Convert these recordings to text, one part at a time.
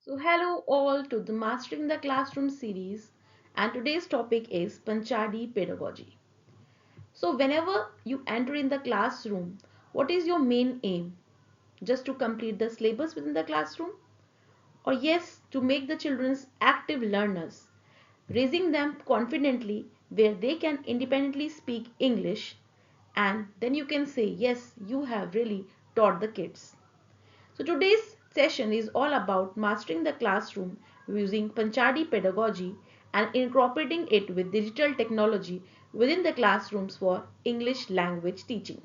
So hello all to the Mastering the Classroom series, and today's topic is PANCHAADI pedagogy. So whenever you enter in the classroom, what is your main aim? Just to complete the syllabus within the classroom? Or yes, to make the children active learners, raising them confidently where they can independently speak English, and then you can say yes, you have really taught the kids. So today's session is all about mastering the classroom using Panchadi pedagogy and incorporating it with digital technology within the classrooms for English language teaching.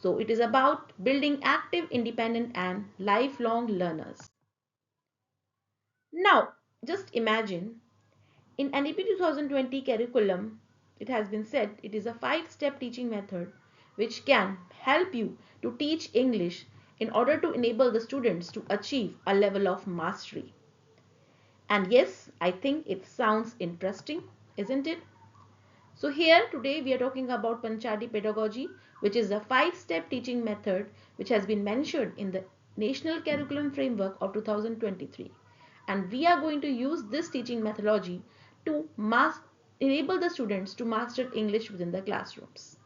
So it is about building active, independent and lifelong learners. Now, just imagine in NEP 2020 curriculum, it has been said it is a 5-step teaching method which can help you to teach English in order to enable the students to achieve a level of mastery. And yes, I think it sounds interesting, isn't it? So here today we are talking about Panchadi pedagogy, which is a 5-step teaching method which has been mentioned in the National Curriculum Framework of 2023. And we are going to use this teaching methodology to enable the students to master English within the classrooms.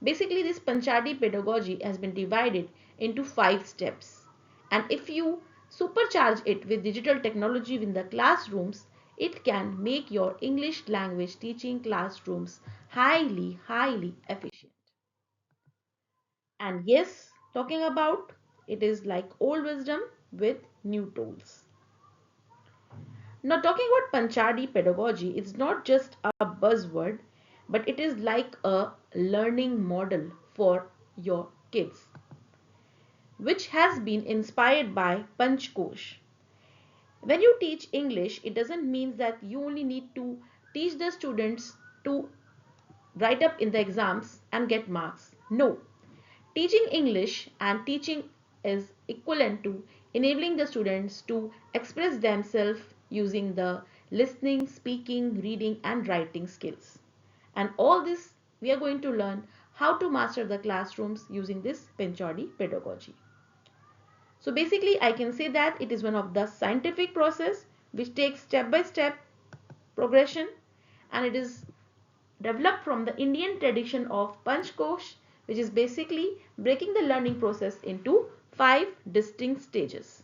Basically, this Panchadi pedagogy has been divided into 5 steps. And if you supercharge it with digital technology within the classrooms, it can make your English language teaching classrooms highly efficient. And yes, talking about it is like old wisdom with new tools. Now, talking about Panchadi pedagogy, it's not just a buzzword, but it is like a learning model for your kids, which has been inspired by Panchkosh. When you teach English, it doesn't mean that you only need to teach the students to write up in the exams and get marks. No, teaching English and teaching is equivalent to enabling the students to express themselves using the listening, speaking, reading and writing skills. And all this we are going to learn how to master the classrooms using this Panchadi pedagogy. So basically I can say that it is one of the scientific process which takes step by step progression, and it is developed from the Indian tradition of Panchkosh, which is basically breaking the learning process into 5 distinct stages.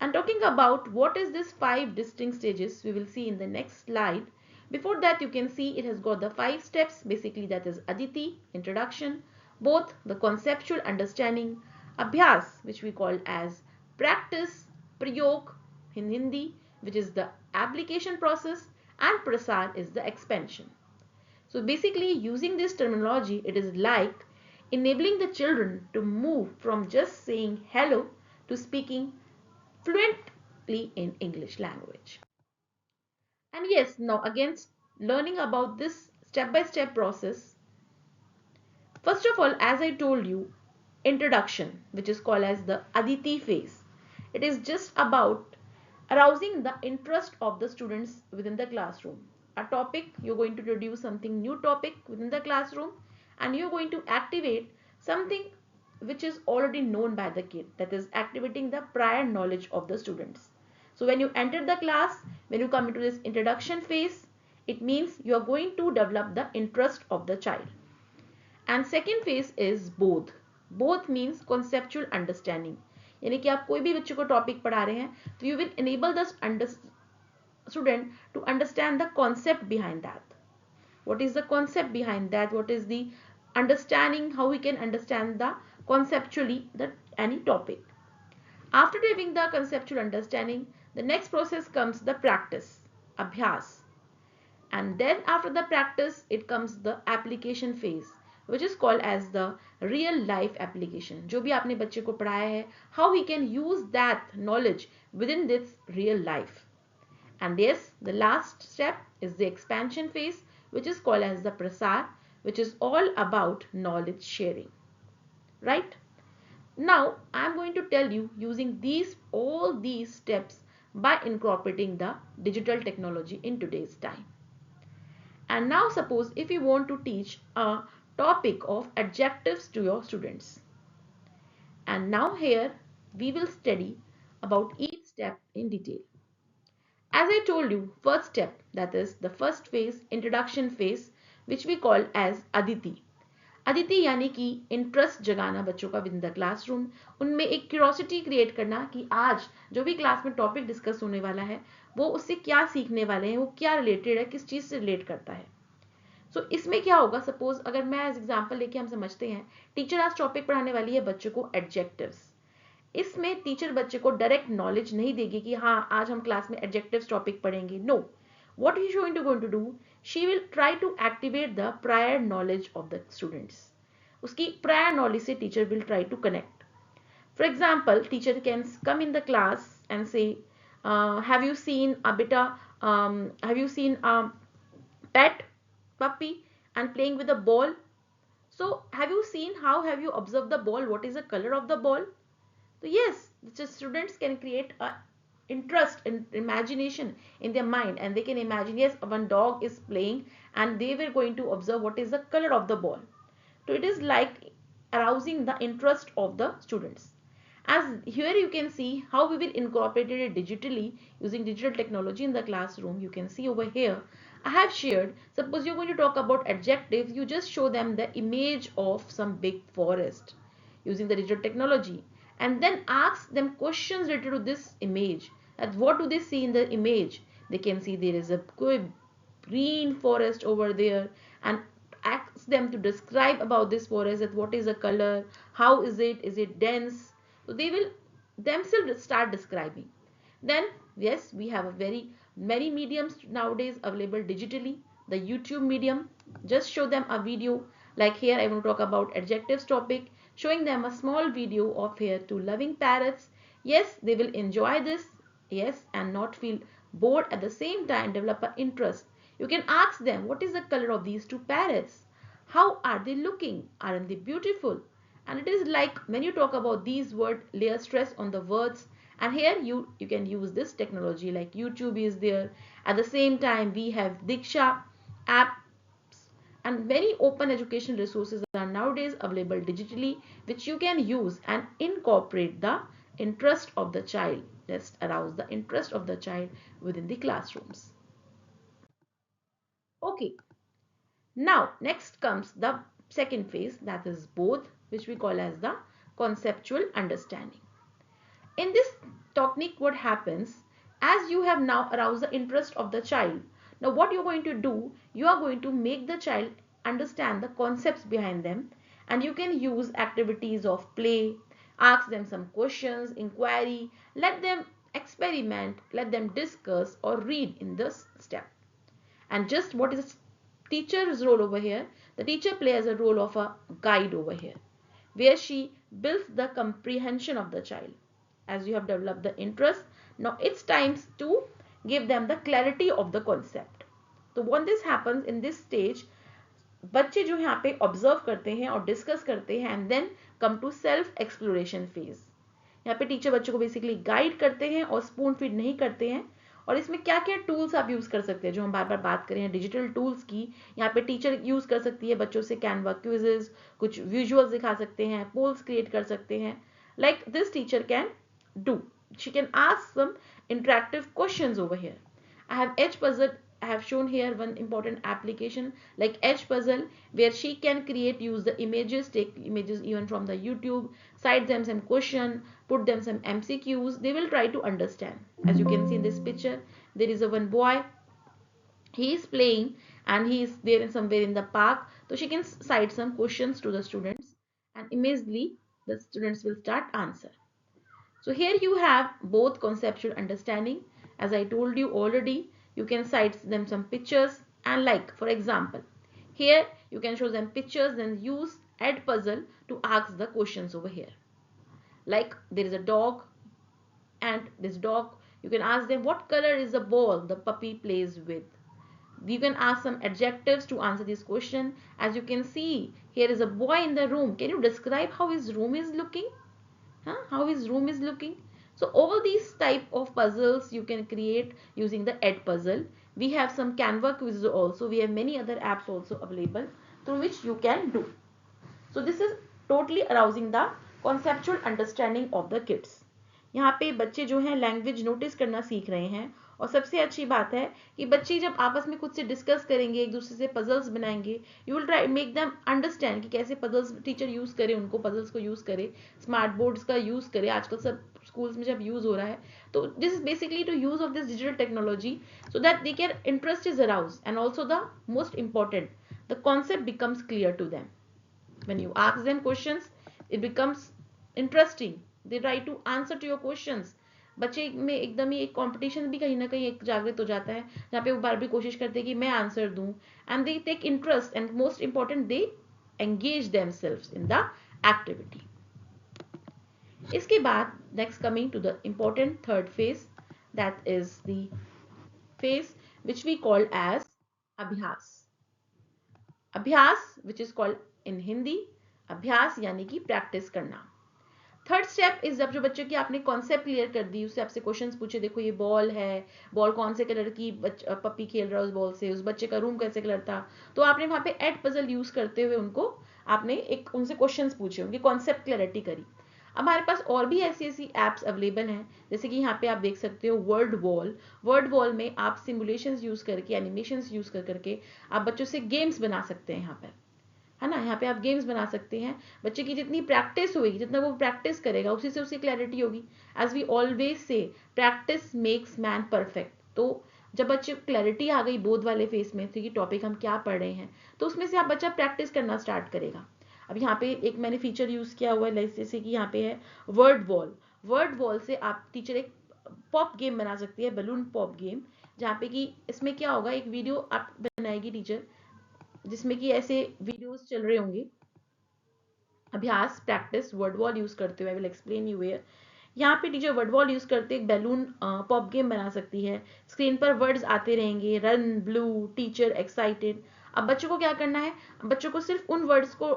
And talking about what is this 5 distinct stages, we will see in the next slide. Before that, you can see it has got the 5 steps, basically that is Aditi, introduction, both the conceptual understanding, Abhyas, which we call as practice, Prayog in Hindi, which is the application process, and Prasar is the expansion. So basically using this terminology, it is like enabling the children to move from just saying hello to speaking fluently in English language. And yes, now again learning about this step-by-step process. First of all, as I told you, introduction, which is called as the Aditi phase. It is just about arousing the interest of the students within the classroom. A topic, you're going to introduce something new topic within the classroom, and you're going to activate something which is already known by the kid, that is activating the prior knowledge of the students. So when you enter the class, when you come into this introduction phase, it means you are going to develop the interest of the child. And second phase is both. Both means conceptual understanding. यानी कि आप कोई भी बच्चे को topic पढ़ा रहे हैं तो you will enable the student to understand the concept behind that. What is the concept behind that? What is the understanding, how we can understand the conceptually that any topic. After having the conceptual understanding, the next process comes the practice, abhyas. And then after the practice, it comes the application phase, which is called as the real life application. जो भी आपने बच्चे को पढ़ाया है, how he can use that knowledge within this real life. And yes, the last step is the expansion phase, which is called as the prasar, which is all about knowledge sharing. Right? Now, I am going to tell you using all these steps by incorporating the digital technology in today's time. And now suppose if you want to teach a topic of adjectives to your students. And now here we will study about each step in detail. As I told you, first step, that is the first phase, introduction phase, which we call as Aditi. Aditi यानी कि interest जगाना बच्चों का with in the classroom, उनमें एक curiosity create करना कि आज जो भी क्लास में टॉपिक डिस्कस होने वाला है वो उससे क्या सीखने वाले हैं, वो क्या रिलेटेड है, किस चीज़ से रिलेट करता है. सो इसमें क्या होगा, सपोज अगर मैं एज एग्जाम्पल लेके हम समझते हैं, टीचर आज टॉपिक पढ़ाने वाली है बच्चों को एडजेक्टिव्स. इसमें टीचर बच्चे को डायरेक्ट नॉलेज नहीं देगी कि हाँ आज हम क्लास में एडजेक्टिव्स टॉपिक पढ़ेंगे. No, what is she going to do, she will try to activate the prior knowledge of the students. उसकी prior knowledge से teacher will try to connect. For example, teacher can come in the class and say, have you seen a beta, have you seen a pet puppy and playing with a ball? So have you seen, how have you observed the ball, what is the color of the ball? So yes, the students can create a interest and imagination in their mind, and they can imagine, yes, one dog is playing and they were going to observe what is the color of the ball. So it is like arousing the interest of the students. As here you can see how we will incorporate it digitally using digital technology in the classroom. You can see over here I have shared, suppose you're going to talk about adjectives, you just show them the image of some big forest using the digital technology, and then ask them questions related to this image. That what do they see in the image? They can see there is a good green forest over there, and ask them to describe about this forest, that what is the color, how is it dense. So they will themselves start describing. Then yes, we have a very many mediums nowadays available digitally. The YouTube medium, just show them a video. Like here I want to talk about adjectives topic, showing them a small video of here two loving parrots. Yes, they will enjoy this, yes, and not feel bored, at the same time develop an interest. You can ask them, what is the color of these two parrots, how are they looking, aren't they beautiful? And it is like when you talk about these words, layer stress on the words, and here you can use this technology, like YouTube is there. At the same time we have Diksha apps, and many open education resources are nowadays available digitally, which you can use and incorporate the interest of the child, just arouse the interest of the child within the classrooms. Okay, now next comes the second phase, that is both, which we call as the conceptual understanding. In this technique, what happens, as you have now aroused the interest of the child, now what you're going to do, you are going to make the child understand the concepts behind them, and you can use activities of play, ask them some questions, inquiry, let them experiment, let them discuss or read in this step. And just what is teacher's role over here, the teacher plays a role of a guide over here, where she builds the comprehension of the child. As you have developed the interest, now it's time to give them the clarity of the concept. So when this happens in this stage, बच्चे जो यहाँ पे observe करते हैं और discuss करते हैं, and then come to self exploration phase. यहाँ पे टीचर बच्चों को बेसिकली गाइड करते हैं और स्पून फीड नहीं करते हैं. और इसमें क्या क्या टूल्स आप यूज कर सकते हैं, जो हम बार बार बात करें हैं डिजिटल टूल्स की, यहाँ पे टीचर यूज कर सकती है बच्चों से कैनवा क्विजेस, कुछ विजुअल्स दिखा सकते हैं, पोल्स क्रिएट कर सकते हैं. Like this teacher can do. She can ask some interactive questions over here. I have edge puzzle. I have shown here one important application like edge puzzle, where she can create, use the images, take images even from the YouTube, cite them some question, put them some MCQs. They will try to understand. As you can see in this picture, there is a one boy. He is playing and he is there in somewhere in the park. So she can cite some questions to the students, and immediately the students will start answer. So here you have both conceptual understanding. As I told you already, you can cite them some pictures, and like for example, here you can show them pictures, then use add puzzle to ask the questions over here. Like there is a dog, and this dog, you can ask them what color is the ball the puppy plays with. You can ask some adjectives to answer this question. As you can see, here is a boy in the room. Can you describe how his room is looking? How his room is looking? So all these type of puzzles you can create using the ed puzzle. We have some Canva quizzes also. We have many other apps also available through which you can do. So this is totally arousing the conceptual understanding of the kids. यहाँ पे बच्चे जो हैं language notice करना सीख रहे हैं, और सबसे अच्छी बात है कि बच्चे जब आपस में खुद से डिस्कस करेंगे, एक दूसरे से पजल्स बनाएंगे, you will try make them understand कि कैसे पजल्स टीचर यूज करे, उनको पजल्स को यूज करे, स्मार्ट बोर्ड्स का यूज करे, आजकल सब स्कूल्स में जब यूज हो रहा है। तो this is basically to use of this digital technology so that they can interest is arouse, and also the most important, the concept becomes clear to them. When you ask them questions, it becomes interesting. They try to answer to your questions. बच्चे में एकदम ही एक competition भी कहीं ना कहीं एक जागृत हो जाता है, जहाँ पे वो बार बार कोशिश करते हैं कि मैं आंसर दूं, and they take interest, and most important they engage themselves in the activity. इसके बाद next coming to the important third phase, that is the phase which we called as अभ्यास। अभ्यास which is called in Hindi अभ्यास, यानी कि practice करना। Third step is जब जो बच्चे की आपने कॉन्सेप्ट क्लियर कर दी, उससे आपसे क्वेश्चंस पूछे, देखो ये बॉल है, बॉल कौन से कलर की, पप्पी खेल रहा है उस बॉल से, उस बच्चे का रूम कैसे कलर था, तो आपने वहां पे एड पजल यूज करते हुए उनको आपने एक उनसे क्वेश्चंस पूछे, उनकी कॉन्सेप्ट क्लैरिटी करी। अब हमारे पास और भी ऐसी ऐसी एप्स अवेलेबल हैं, जैसे कि यहाँ पे आप देख सकते हो वर्ड वॉल। वर्ड वॉल में आप सिमुलेशंस यूज करके, एनिमेशंस यूज करके आप बच्चों से गेम्स बना सकते हैं। यहाँ पर है ना, यहाँ पे आप गेम्स बना सकते हैं। बच्चे की जितनी प्रैक्टिस होगी, जितना वो प्रैक्टिस करेगा, उसी से उसकी क्लैरिटी होगी। As we always say, practice makes man perfect. तो जब बच्चे को क्लैरिटी आ गई बोध वाले फेस में कि टॉपिक हम क्या पढ़ रहे हैं, तो उसमें से आप बच्चा प्रैक्टिस करना स्टार्ट करेगा। अब यहाँ पे एक मैंने फीचर यूज किया हुआ है, जैसे कि यहाँ पे है वर्ड वॉल। वर्ड वॉल से आप टीचर एक पॉप गेम बना सकती है, बलून पॉप गेम, जहाँ पे कि इसमें क्या होगा, एक वीडियो आप बनाएगी टीचर, जिसमें कि ऐसे वीडियोस चल रहे होंगे, अभ्यास प्रैक्टिस वर्ड वॉल यूज करते हुए। I will explain you where. यहाँ पे टीचर वर्ड वॉल यूज करते एक बैलून पॉप गेम बना सकती है। स्क्रीन पर वर्ड्स आते रहेंगे, रन, ब्लू, टीचर, एक्साइटेड। अब बच्चों को क्या करना है, बच्चों को सिर्फ उन वर्ड्स को,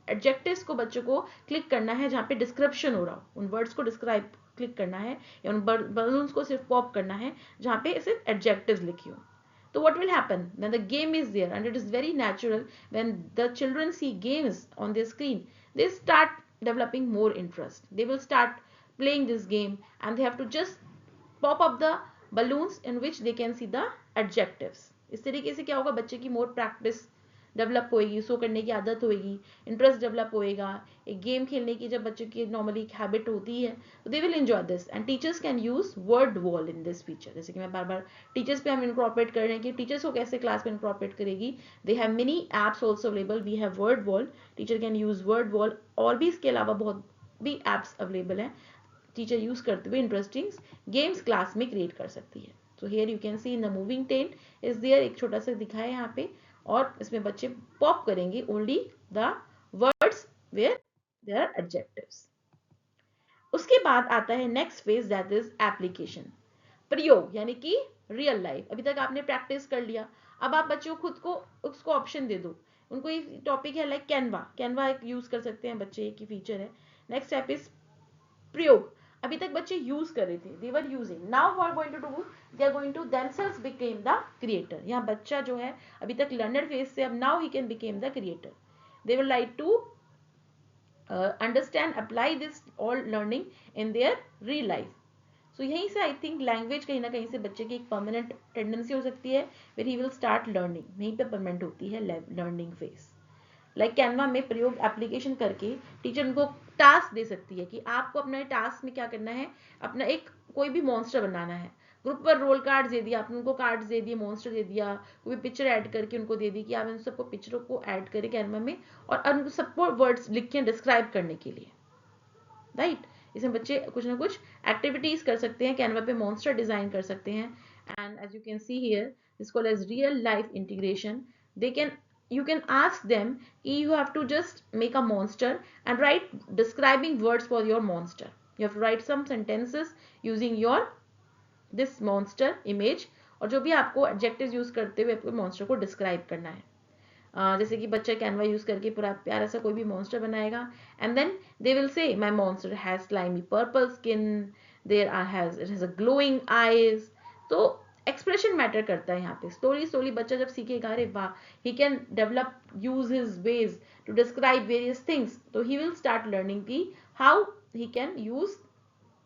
एडजेक्टिव्स को बच्चों को क्लिक करना है जहाँ पे डिस्क्रिप्शन हो रहा हो, उन वर्ड्स को डिस्क्राइब क्लिक करना है, या उन बलून्स को सिर्फ पॉप करना है जहाँ पे सिर्फ एडजेक्टिव्स लिखी हो। So what will happen when the game is there, and it is very natural when the children see games on their screen, they start developing more interest. They will start playing this game, and they have to just pop up the balloons in which they can see the adjectives. इस तरीके से क्या होगा, बच्चे की more practice develop होएगी, सो करने की आदत होएगी, इंटरेस्ट डेवलप होएगा। एक गेम खेलने की जब बच्चों की नॉर्मली एक हैबिट होती है, तो they will enjoy this, and teachers can use word wall in this feature. जैसे कि मैं बार बार टीचर्स पे हम इनकॉर्पोरेट कर रहे हैं कि टीचर्स को कैसे क्लास में इनकॉर्पोरेट करेगी। They have many apps also available, we have word wall, teacher can use word wall, और भी इसके अलावा बहुत भी एप्स अवेलेबल हैं, टीचर यूज करते हुए इंटरेस्टिंग गेम्स क्लास में क्रिएट कर सकती है। So here you can see in the moving tent is there, एक छोटा सा दिखा है यहाँ पे, और इसमें बच्चे पॉप करेंगे only the words where there are adjectives. उसके बाद आता है next phase, that is application, प्रयोग, यानी कि रियल लाइफ। अभी तक आपने प्रैक्टिस कर लिया, अब आप बच्चों खुद को उसको ऑप्शन दे दो। उनको ये टॉपिक है लाइक कैनवा, कैनवा एक यूज कर सकते हैं बच्चे की फीचर है। नेक्स्ट स्टेप इज प्रयोग। अभी तक बच्चे यूज कर रहे थे, they were using, now what going to do, they are going to themselves became the creator. यहाँ बच्चा जो है अभी तक लर्नर फेज से, अब now he can became the creator. They will like to understand, apply this all learning in their real life. So यहीं से आई थिंक लैंग्वेज कहीं ना कहीं से बच्चे की एक परमानेंट टेंडेंसी हो सकती है, where he will start learning, वहीं पे परमानेंट होती है लर्निंग फेज। लाइक कैनवा में प्रयोग एप्लीकेशन करके टीचर उनको टास्क दे सकती है कि आपको अपना टास्क में क्या करना है, अपना एक कोई भी मॉन्स्टर बनाना है। ग्रुप पर रोल कार्ड दे दिया, आपने उनको कार्ड्स दे दिए, मॉन्स्टर दे दिया, कोई पिक्चर ऐड करके उनको दे दी कि आप इन सबको पिक्चरों को ऐड करें कैनवा में, और उनको सबको वर्ड्स लिख के डिस्क्राइब करने के लिए, राइट। इसमें बच्चे कुछ ना कुछ एक्टिविटीज कर सकते हैं, कैनवा पे मॉन्स्टर डिजाइन कर सकते हैं। And as you can see here, this called as real life integration. They can, you can ask them, you have to just make a monster and write describing words for your monster. You have to write some sentences using your this monster image, और जो भी आपको adjectives use करते हुए आपको monster को describe करना है। जैसे कि बच्चा कैनवा यूज करके पूरा प्यारा सा कोई भी मॉन्स्टर बनाएगा, and then they will say my monster has slimy purple skin, there has it has a glowing eyes. तो एक्सप्रेशन मैटर करता है यहाँ पे। स्लोली बच्चा जब सीखेगा, अरे वाह, he can develop use his ways to describe various things, तो he will start learning the how he can use,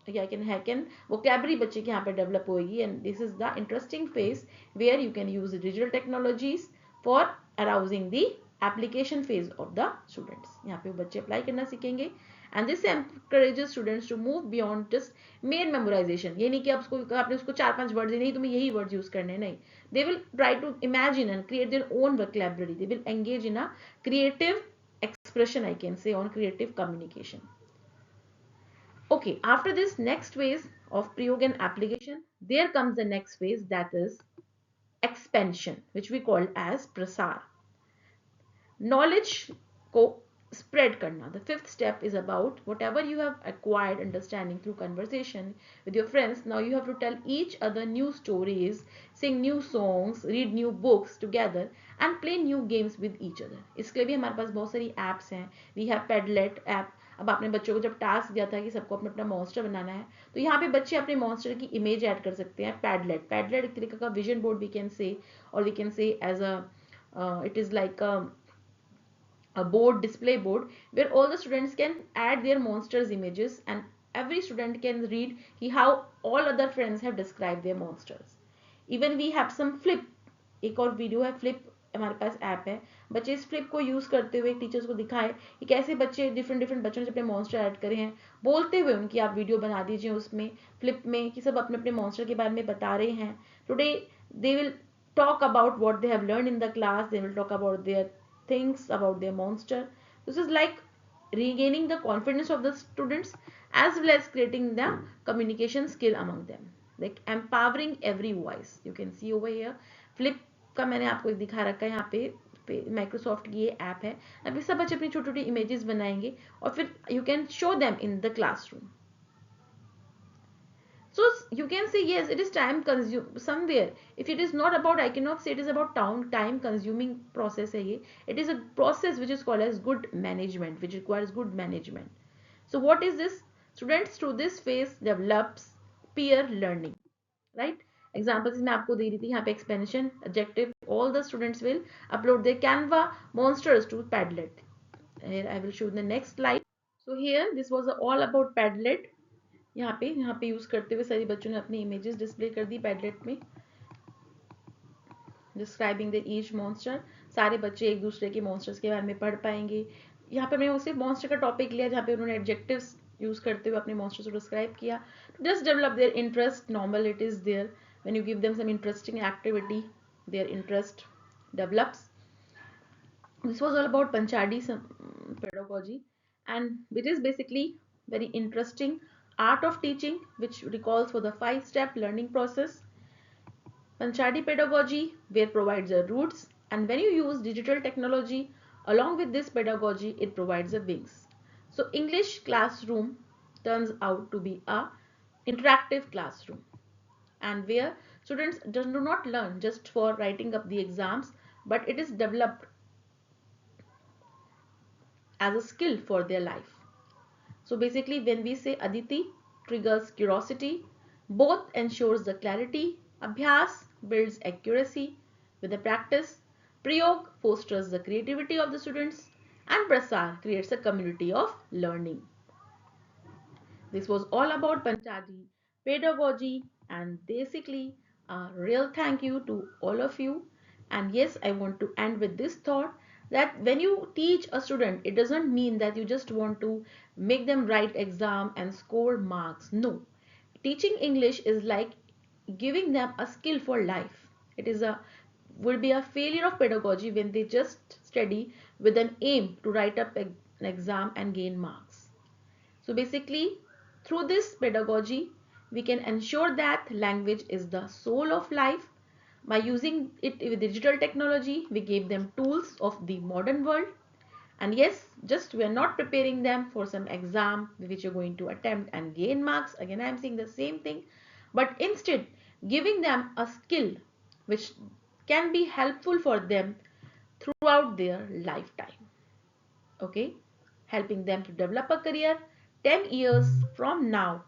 या can vocabulary बच्चे के यहाँ पे डेवलप होगी. And this is the interesting phase where you can use digital technologies for arousing the application phase of the students. यहाँ पे वो बच्चे अप्लाई करना सीखेंगे. And this encourages students to move beyond just mere memorization. ये नहीं कि आपने उसको 4-5 वर्ड नहीं तुम्हें यही वर्ड यूज करने, नहीं. They will try to imagine and create their own vocabulary. They will engage in a creative expression, I can say, on creative communication. Okay, after this next phase of Prayog and application, there comes the next phase, that is expansion, which we call as Prasar. Knowledge को spread करना. The fifth step is about whatever you have acquired understanding through conversation with your friends. Now you have to tell each other new stories, sing new songs, read new books together and play new games with each other. इसके लिए भी हमारे पास बहुत सारी apps हैं. We have Padlet app. अब आपने बच्चों को जब टास्क दिया था कि सबको अपना अपना मॉन्स्टर बनाना है, तो यहाँ पे बच्चे अपने मॉन्स्टर की इमेज ऐड कर सकते हैं. पैडलेट एक तरीके का vision board we can say, और we can say as a it is like a board, display board, where all the students can add their monsters images and every student can read how all other friends have described their monsters. Even we have some flip, एक और video है flip, हमारे पास app है. बच्चे इस flip को use करते हुए टीचर्स को दिखाए कि कैसे बच्चे डिफरेंट बच्चों ने अपने मॉन्स्टर ऐड करे हैं, बोलते हुए उनकी आप वीडियो बना दीजिए उसमें फ्लिप में कि सब अपने अपने मॉन्स्टर के बारे में बता रहे हैं. Today they will talk about what they have learned in the class. They will talk about their things, about their monster. This is like regaining the confidence of the students as well as creating the communication skill among them, like empowering every voice. You can see over here flip का मैंने आपको एक दिखा रखा है. यहाँ पे Microsoft की ये ऐप है. अभी सब बच्चे अपनी छोटी छोटी इमेजेस बनाएंगे और फिर you can show them in the classroom. So you can say yes, it is time consume somewhere. If it is not about, I cannot say it is about time consuming process है ये. It is a process which is called as good management, which requires good management. So what is this? Students through this phase develops peer learning, right? Examples मैं आपको दे रही थी यहाँ पे. expansion objective, all the students will upload their Canva monsters to Padlet. Here I will show the next slide. So here this was all about Padlet. यहाँ पे use करते हुए सभी बच्चों ने अपनी इमेजेस डिस्प्ले कर दी पैडलेट में, डिस्क्राइबिंग द ईच मॉन्स्टर. सारे बच्चे एक दूसरे के मॉन्स्टर्स के बारे में पढ़ पाएंगे. यहाँ पे मैंने सिर्फ मॉन्स्टर का टॉपिक लिया जहाँ पे उन्होंने एडजेक्टिव्स यूज करते हुए अपने मॉन्स्टर्स को डिस्क्राइब किया. Just develop their interest. Normal it is there when you give them some interesting activity, their interest develops. This was all about Panchadi pedagogy, and it is basically very interesting art of teaching which recalls for the 5-step learning process. Panchadi pedagogy where provides the roots, and when you use digital technology along with this pedagogy it provides the wings. So English classroom turns out to be a interactive classroom, and where students do not learn just for writing up the exams, but it is developed as a skill for their life. So basically when we say Aditi triggers curiosity, both ensures the clarity, Abhyas builds accuracy with the practice, Prayog fosters the creativity of the students, and Prasar creates a community of learning. This was all about Panchadi pedagogy, and basically a real thank you to all of you. And yes, I want to end with this thought that when you teach a student, it doesn't mean that you just want to make them write exam and score marks. No. Teaching English is like giving them a skill for life. It is a would be a failure of pedagogy when they just study with an aim to write up an exam and gain marks. So basically, through this pedagogy, we can ensure that language is the soul of life. By using it with digital technology, we gave them tools of the modern world. And yes, just we are not preparing them for some exam which you're going to attempt and gain marks. Again, I am saying the same thing. But instead, giving them a skill which can be helpful for them throughout their lifetime. Okay, helping them to develop a career 10 years from now